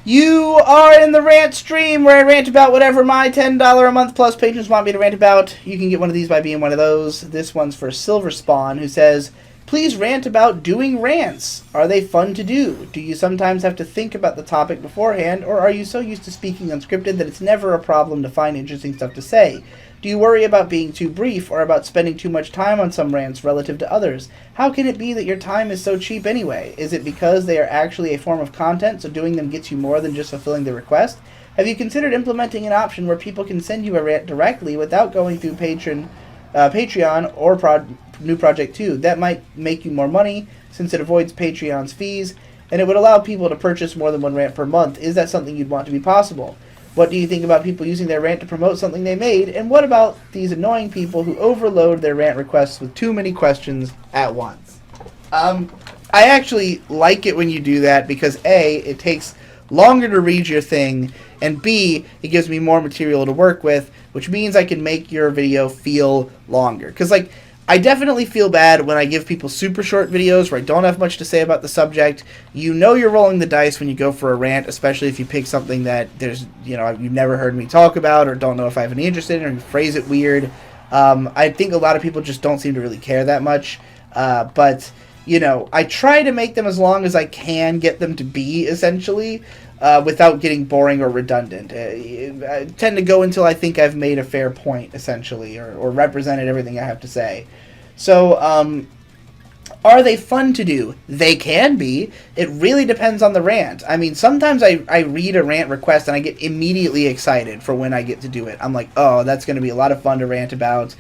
You are in the rant stream where I rant about whatever my $10 a month plus patrons want me to rant about. You can get one of these by being one of those. This one's for Silver Spawn, who says, please rant about doing rants. Are they fun to do? Do you sometimes have to think about the topic beforehand, or are you so used to speaking unscripted that it's never a problem to find interesting stuff to say? Do you worry about being too brief or about spending too much time on some rants relative to others? How can it be that your time is so cheap anyway? Is it because they are actually a form of content, so doing them gets you more than just fulfilling the request? Have you considered implementing an option where people can send you a rant directly without going through Patreon or New Project 2? That might make you more money, since it avoids Patreon's fees, and it would allow people to purchase more than one rant per month. Is that something you'd want to be possible? What do you think about people using their rant to promote something they made? And what about these annoying people who overload their rant requests with too many questions at once? I actually like it when you do that because A, it takes longer to read your thing, and B, it gives me more material to work with, which means I can make your video feel longer. Because, like, I definitely feel bad when I give people super short videos where I don't have much to say about the subject. You know you're rolling the dice when you go for a rant, especially if you pick something that you've never heard me talk about or don't know if I have any interest in, or you phrase it weird. I think a lot of people just don't seem to really care that much. But I try to make them as long as I can get them to be, essentially, without getting boring or redundant. I tend to go until I think I've made a fair point, essentially, or represented everything I have to say. So, are they fun to do? They can be. It really depends on the rant. I mean, sometimes I read a rant request and I get immediately excited for when I get to do it. I'm like, oh, that's going to be a lot of fun to rant about.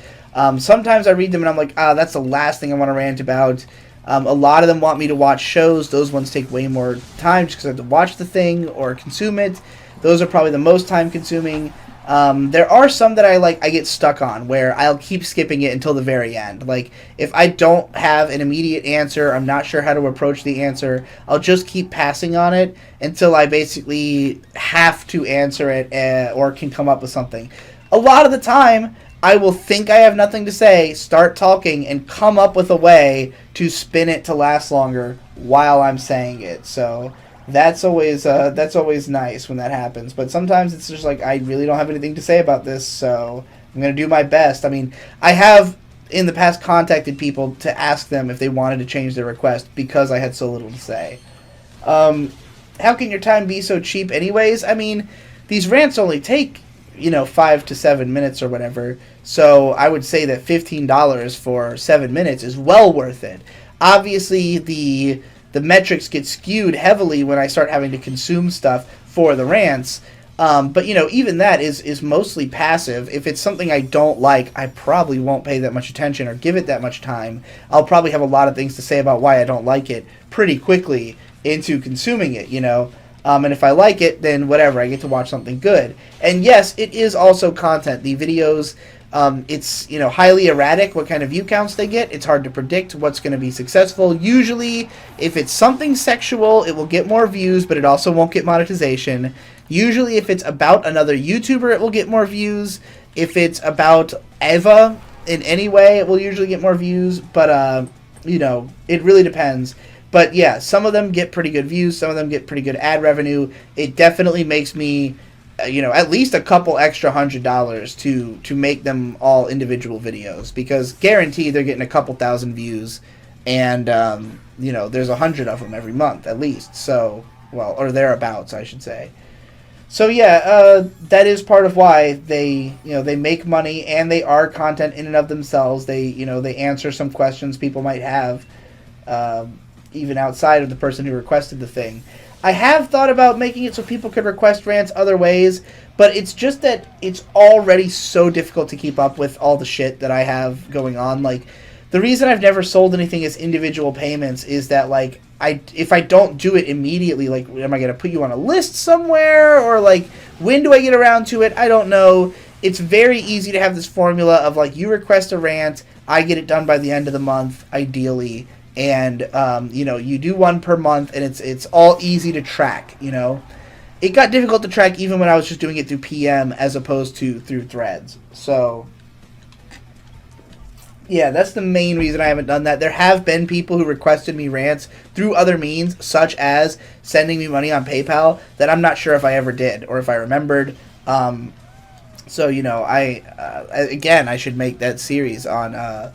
Sometimes I read them and I'm like, that's the last thing I want to rant about. A lot of them want me to watch shows. Those ones take way more time just because I have to watch the thing or consume it. Those are probably the most time consuming. There are some that I get stuck on where I'll keep skipping it until the very end. Like, if I don't have an immediate answer, I'm not sure how to approach the answer, I'll just keep passing on it until I basically have to answer it or can come up with something. A lot of the time, I will think I have nothing to say, start talking, and come up with a way to spin it to last longer while I'm saying it. So that's always nice when that happens. But sometimes it's just like, I really don't have anything to say about this, so I'm going to do my best. I mean, I have in the past contacted people to ask them if they wanted to change their request because I had so little to say. How can your time be so cheap anyways? I mean, these rants only take 5 to 7 minutes or whatever. So I would say that $15 for 7 minutes is well worth it. Obviously, the metrics get skewed heavily when I start having to consume stuff for the rants. But even that is mostly passive. If it's something I don't like, I probably won't pay that much attention or give it that much time. I'll probably have a lot of things to say about why I don't like it pretty quickly into consuming it, and if I like it, then whatever, I get to watch something good. And yes, it is also content. The videos, it's highly erratic what kind of view counts they get. It's hard to predict what's going to be successful. Usually, if it's something sexual, it will get more views, but it also won't get monetization. Usually, if it's about another YouTuber, it will get more views. If it's about Eva in any way, it will usually get more views. But, it really depends. But yeah, some of them get pretty good views. Some of them get pretty good ad revenue. It definitely makes me, at least a couple extra $100 to make them all individual videos, because guaranteed they're getting a couple thousand views, and there's 100 of them every month at least. So, or thereabouts, I should say. So yeah, that is part of why they make money, and they are content in and of themselves. They answer some questions people might have. Even outside of the person who requested the thing. I have thought about making it so people could request rants other ways, but it's just that it's already so difficult to keep up with all the shit that I have going on. Like, the reason I've never sold anything as individual payments is that, like, if I don't do it immediately, like, am I going to put you on a list somewhere? Or, like, when do I get around to it? I don't know. It's very easy to have this formula of, like, you request a rant, I get it done by the end of the month, ideally. And, you do one per month, and it's all easy to track, It got difficult to track even when I was just doing it through PM as opposed to through threads. So, Yeah, that's the main reason I haven't done that. There have been people who requested me rants through other means, such as sending me money on PayPal, that I'm not sure if I ever did or if I remembered. So again, I should make that series on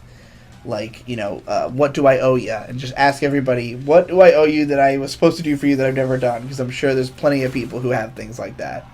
what do I owe you, and just ask everybody, what do I owe you that I was supposed to do for you that I've never done, because I'm sure there's plenty of people who have things like that.